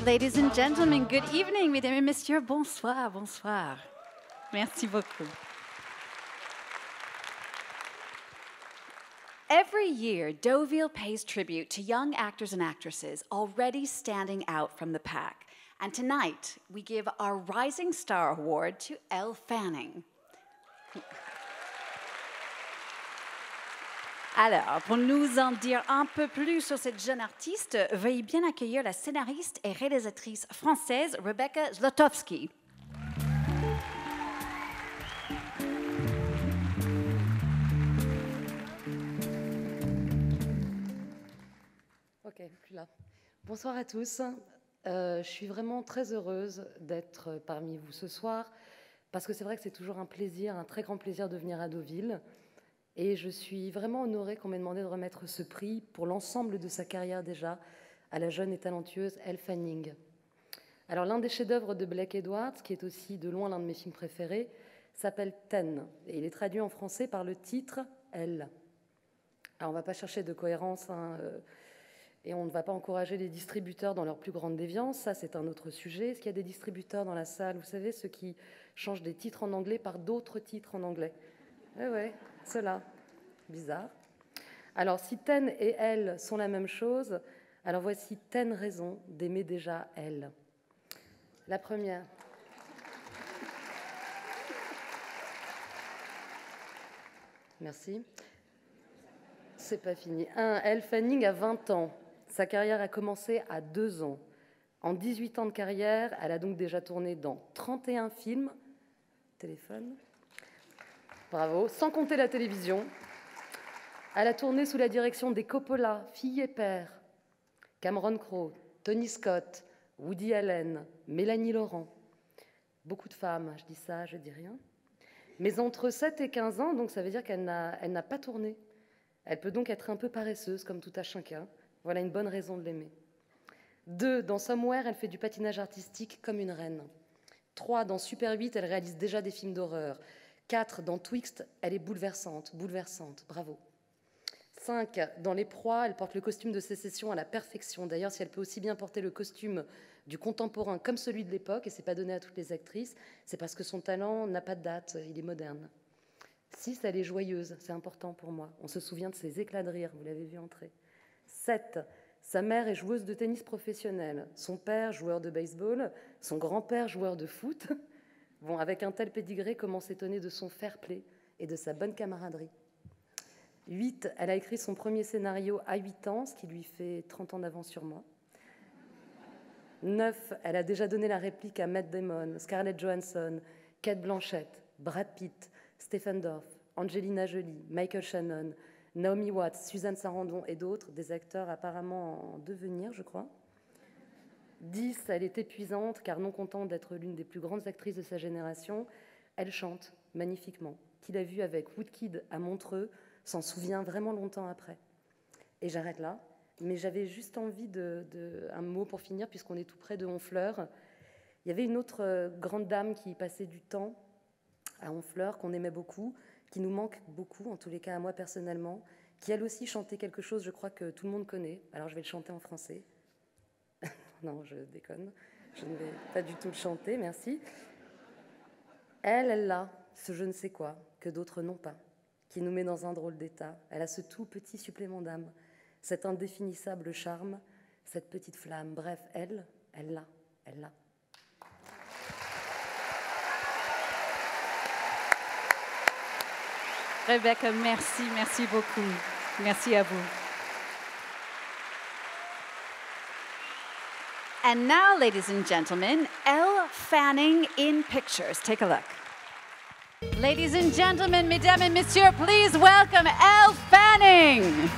Ladies and gentlemen, good evening, mesdames et messieurs, bonsoir, bonsoir. Merci beaucoup. Every year, Deauville pays tribute to young actors and actresses already standing out from the pack. And tonight, we give our Rising Star Award to Elle Fanning. Alors, pour nous en dire un peu plus sur cette jeune artiste, veuillez bien accueillir la scénariste et réalisatrice française Rebecca Zlotowski. Ok, plus là. Bonsoir à tous. Je suis vraiment très heureuse d'être parmi vous ce soir parce que c'est vrai que c'est toujours un plaisir, un très grand plaisir de venir à Deauville. Et je suis vraiment honorée qu'on m'ait demandé de remettre ce prix pour l'ensemble de sa carrière déjà à la jeune et talentueuse Elle Fanning. Alors l'un des chefs-d'œuvre de Blake Edwards, qui est aussi de loin l'un de mes films préférés, s'appelle Ten et il est traduit en français par le titre Elle. Alors on ne va pas chercher de cohérence et on ne va pas encourager les distributeurs dans leur plus grande déviance, ça c'est un autre sujet. Est-ce qu'il y a des distributeurs dans la salle, vous savez, ceux qui changent des titres en anglais par d'autres titres en anglais? Ouais, cela. Bizarre. Alors, si Ten et Elle sont la même chose, alors voici Ten raisons d'aimer déjà Elle. La première. Merci. C'est pas fini. Elle Fanning a 20 ans. Sa carrière a commencé à 2 ans. En 18 ans de carrière, elle a donc déjà tourné dans 31 films. Téléphone. Bravo, sans compter la télévision. Elle a tourné sous la direction des Coppola, fille et père, Cameron Crowe, Tony Scott, Woody Allen, Mélanie Laurent. Beaucoup de femmes, je dis ça, je dis rien. Mais entre 7 et 15 ans, donc ça veut dire qu'elle n'a pas tourné. Elle peut donc être un peu paresseuse, comme tout à chacun. Voilà une bonne raison de l'aimer. 2, dans Somewhere, elle fait du patinage artistique comme une reine. 3, dans Super 8, elle réalise déjà des films d'horreur. 4, dans Twixt, elle est bouleversante, bravo. 5, dans Les Proies, elle porte le costume de sécession à la perfection. D'ailleurs, si elle peut aussi bien porter le costume du contemporain comme celui de l'époque, et c'est pas donné à toutes les actrices, c'est parce que son talent n'a pas de date, il est moderne. 6, elle est joyeuse, c'est important pour moi. On se souvient de ses éclats de rire, vous l'avez vu entrer. 7, sa mère est joueuse de tennis professionnelle, son père joueur de baseball, son grand-père joueur de foot. Bon, avec un tel pédigré, comment s'étonner de son fair-play et de sa bonne camaraderie. 8, elle a écrit son premier scénario à 8 ans, ce qui lui fait 30 ans d'avance sur moi. 9, elle a déjà donné la réplique à Matt Damon, Scarlett Johansson, Cate Blanchett, Brad Pitt, Stephen Dorff, Angelina Jolie, Michael Shannon, Naomi Watts, Suzanne Sarandon et d'autres, des acteurs apparemment en devenir, je crois. 10, elle est épuisante, car non contente d'être l'une des plus grandes actrices de sa génération, elle chante magnifiquement. Qui l'a vue avec Woodkid à Montreux s'en souvient vraiment longtemps après. Et j'arrête là, mais j'avais juste envie un mot pour finir, puisqu'on est tout près de Honfleur. Il y avait une autre grande dame qui passait du temps à Honfleur, qu'on aimait beaucoup, qui nous manque beaucoup, en tous les cas à moi personnellement, qui elle aussi chantait quelque chose, je crois que tout le monde connaît. Alors je vais le chanter en français. Non, je déconne. Je ne vais pas du tout le chanter, merci. Elle a ce je ne sais quoi que d'autres n'ont pas, qui nous met dans un drôle d'état. Elle a ce tout petit supplément d'âme, cet indéfinissable charme, cette petite flamme. Bref, elle l'a. Rebecca, merci beaucoup. Merci à vous. And now, ladies and gentlemen, Elle Fanning in pictures. Take a look. Ladies and gentlemen, mesdames et messieurs, please welcome Elle Fanning.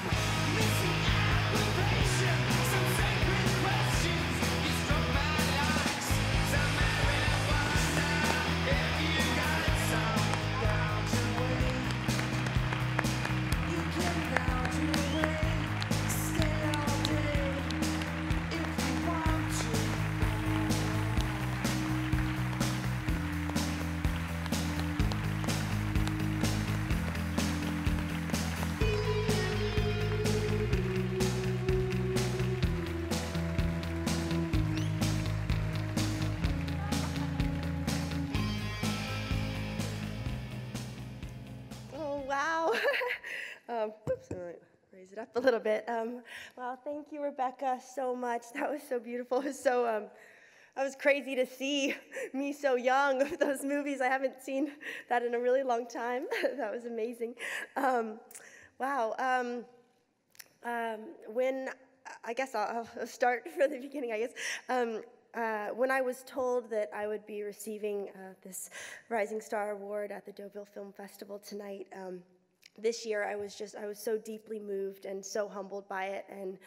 Oops, I'm going to raise it up a little bit. Wow, thank you, Rebecca, so much. That was so beautiful. It was so, I was crazy to see me so young with those movies. I haven't seen that in a really long time. That was amazing. Wow. When, I guess I'll start from the beginning, I guess. When I was told that I would be receiving this Rising Star Award at the Deauville Film Festival tonight, this year I was so deeply moved and so humbled by it, and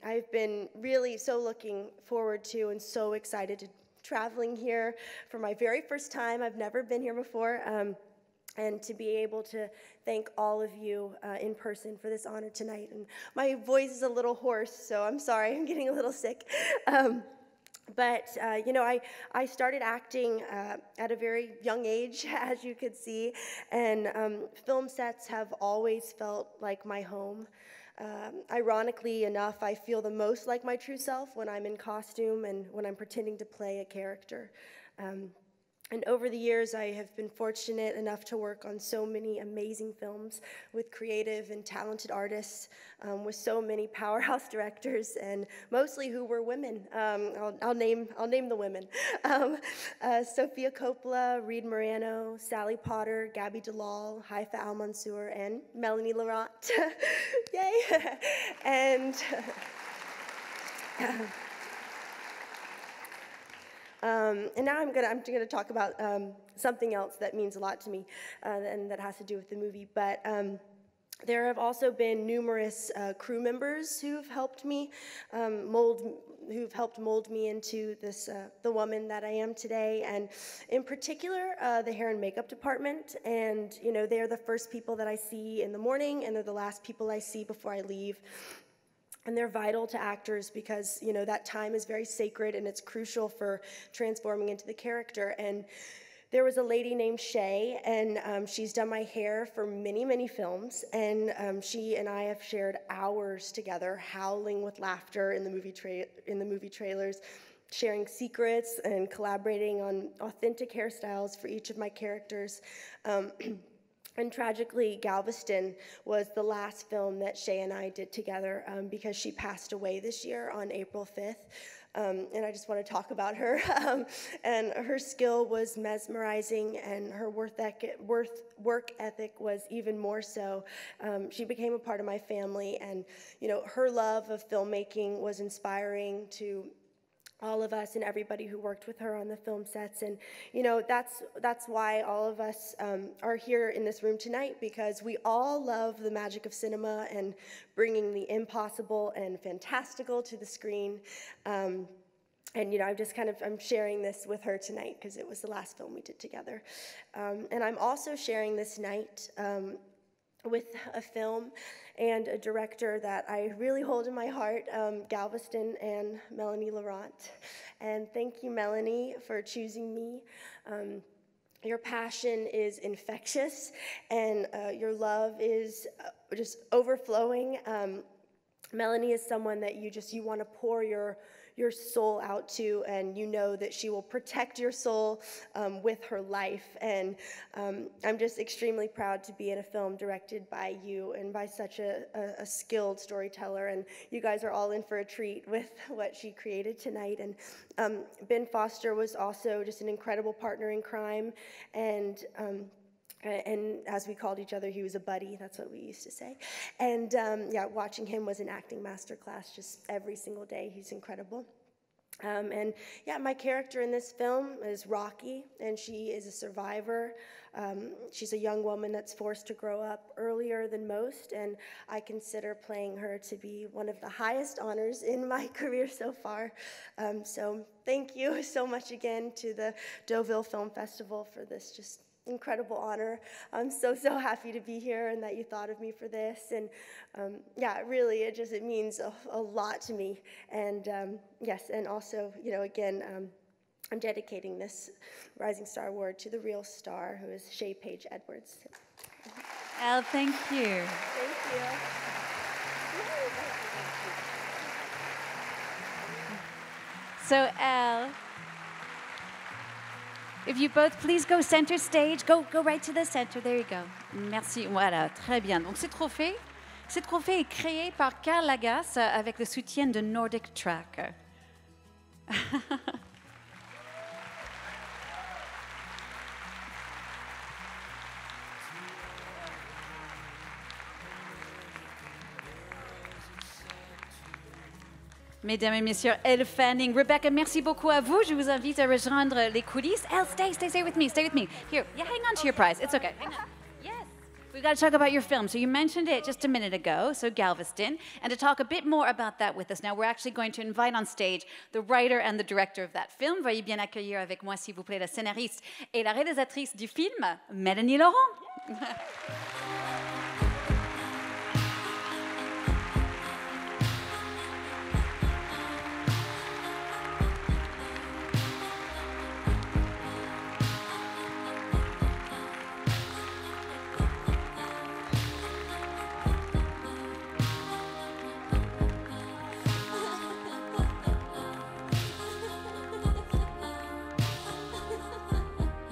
I've been really so looking forward to and so excited to traveling here for my very first time. I've never been here before, and to be able to thank all of you in person for this honor tonight. And my voice is a little hoarse, so I'm sorry, I'm getting a little sick. But, you know, I started acting at a very young age, as you could see, and film sets have always felt like my home. Ironically enough, I feel the most like my true self when I'm in costume and when I'm pretending to play a character. And over the years, I have been fortunate enough to work on so many amazing films with creative and talented artists, with so many powerhouse directors, and mostly who were women. I'll name the women: Sofia Coppola, Reed Morano, Sally Potter, Gaby Delal, Haifa Al-Mansour, and Melanie Laurent. Yay! And. And now I'm gonna talk about something else that means a lot to me, and that has to do with the movie. But there have also been numerous crew members who've helped me mold me into this the woman that I am today. And in particular, the hair and makeup department. And you know, they're the first people that I see in the morning, and they're the last people I see before I leave. And they're vital to actors because, you know, that time is very sacred and it's crucial for transforming into the character. And there was a lady named Shay, and she's done my hair for many, many films. And she and I have shared hours together, howling with laughter in the movie trailers, sharing secrets and collaborating on authentic hairstyles for each of my characters. And tragically, Galveston was the last film that Shay and I did together because she passed away this year on April 5th. And I just want to talk about her. And her skill was mesmerizing, and her work ethic was even more so. She became a part of my family, and you know, her love of filmmaking was inspiring to all of us and everybody who worked with her on the film sets. And you know, that's why all of us are here in this room tonight, because we all love the magic of cinema and bringing the impossible and fantastical to the screen. And you know, I'm sharing this with her tonight because it was the last film we did together. And I'm also sharing this night with a film and a director that I really hold in my heart, Galveston and Melanie Laurent. And thank you, Melanie, for choosing me. Your passion is infectious, and your love is just overflowing. Melanie is someone that you want to pour your soul out to, and you know that she will protect your soul with her life. And I'm just extremely proud to be in a film directed by you and by such a skilled storyteller. And you guys are all in for a treat with what she created tonight. And Ben Foster was also just an incredible partner in crime. And as we called each other, he was a buddy. That's what we used to say. And yeah, watching him was an acting masterclass just every single day. He's incredible. And yeah, my character in this film is Rocky, and she is a survivor. She's a young woman that's forced to grow up earlier than most, and I consider playing her to be one of the highest honors in my career so far. So thank you so much again to the Deauville Film Festival for this just incredible honor. I'm so happy to be here and that you thought of me for this. And yeah, really, it means a lot to me. And yes, and also, you know, again, I'm dedicating this Rising Star Award to the real star, who is Shay Paige Edwards. Elle, thank you. Thank you. So Elle, If you both please go center stage, go right to the center. There you go. Merci. Voilà, très bien. Donc, ce trophée est créé par Karl Lagasse avec le soutien de Nordic Track. Mesdames et messieurs, Elle Fanning, Rebecca, merci beaucoup à vous. Je vous invite à rejoindre les coulisses. Elle, stay with me. Here, yeah, hang on to your prize. It's okay. Hang on. Yes. We've got to talk about your film. So you mentioned it just a minute ago, so Galveston. And to talk a bit more about that with us now, we're actually going to invite on stage the writer and the director of that film. Veuillez bien accueillir avec moi, s'il vous plaît, la scénariste et la réalisatrice du film, Mélanie Laurent.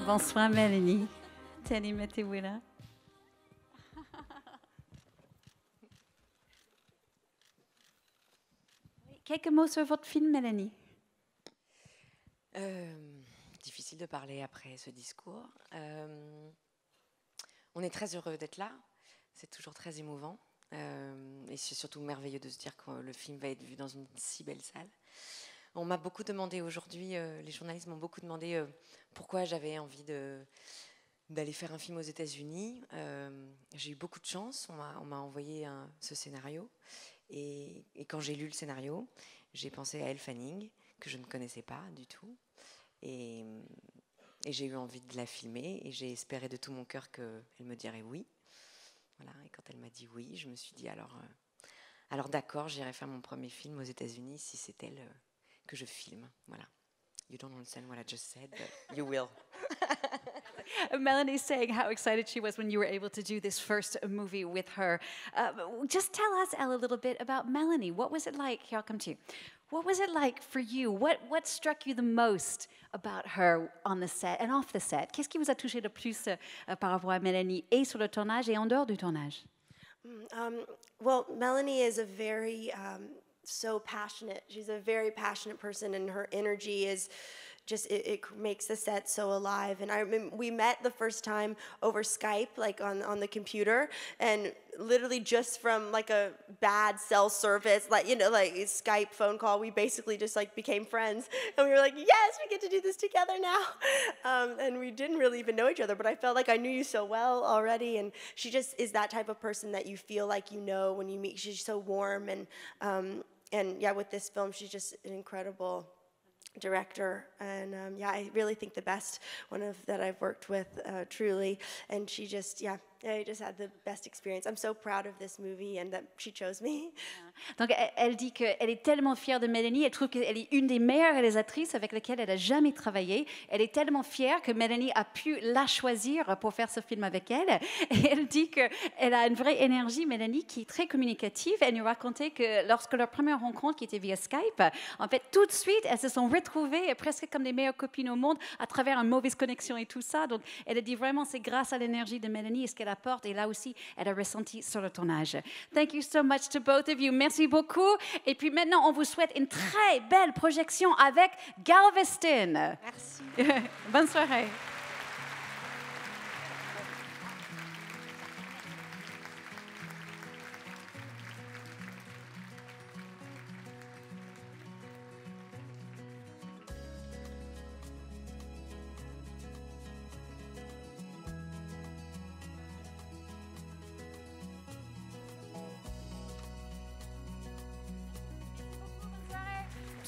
Bonsoir Mélanie. Tenez, mettez-vous là. Quelques mots sur votre film, Mélanie. Difficile de parler après ce discours. On est très heureux d'être là. C'est toujours très émouvant. Et c'est surtout merveilleux de se dire que le film va être vu dans une si belle salle. On m'a beaucoup demandé aujourd'hui, les journalistes m'ont beaucoup demandé pourquoi j'avais envie d'aller faire un film aux États-Unis. J'ai eu beaucoup de chance, on m'a envoyé ce scénario. Et quand j'ai lu le scénario, j'ai pensé à Elle Fanning, que je ne connaissais pas du tout. Et j'ai eu envie de la filmer et j'ai espéré de tout mon cœur qu'elle me dirait oui. Voilà, et quand elle m'a dit oui, je me suis dit alors d'accord, j'irai faire mon premier film aux États-Unis si c'est elle que je filme. Voilà. You don't understand what I just said, but you will. Melanie's saying how excited she was when you were able to do this first movie with her. Just tell us, Elle, a little bit about Melanie. What was it like? Here, I'll come to you. What was it like for you? What struck you the most about her on the set and off the set? Qu'est-ce qui vous a touché le plus par rapport à Mélanie et sur le tournage et en dehors du tournage? Well, Melanie is a very so passionate. She's a very passionate person, and her energy is just it makes the set so alive. And I remember we met the first time over Skype, like on the computer, and literally just from like a bad cell service, like like a Skype phone call, we basically just like became friends, and we were like, yes, we get to do this together now. And we didn't really even know each other, but I felt like I knew you so well already, and she just is that type of person that you feel like you know when you meet. She's so warm, and yeah, with this film, she's just an incredible director, and yeah, I really think the best one that I've worked with, truly. And she just, I just had the best experience. I'm so proud of this movie and that she chose me. Donc elle dit qu'elle est tellement fière de Mélanie, elle trouve qu'elle est une des meilleures réalisatrices avec lesquelles elle a jamais travaillé. Elle est tellement fière que Mélanie a pu la choisir pour faire ce film avec elle. Et elle dit qu'elle a une vraie énergie, Mélanie, qui est très communicative. Elle nous racontait que lorsque leur première rencontre, qui était via Skype, en fait, tout de suite, elles se sont retrouvées presque comme les meilleures copines au monde à travers une mauvaise connexion et tout ça. Donc elle a dit vraiment, c'est grâce à l'énergie de Mélanie et ce qu'elle apporte. Et là aussi, elle a ressenti sur le tournage. Thank you so much to both of you. Merci beaucoup. Et puis maintenant, on vous souhaite une très belle projection avec Galveston. Merci. Bonne soirée.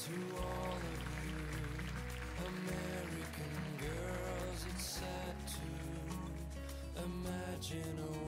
To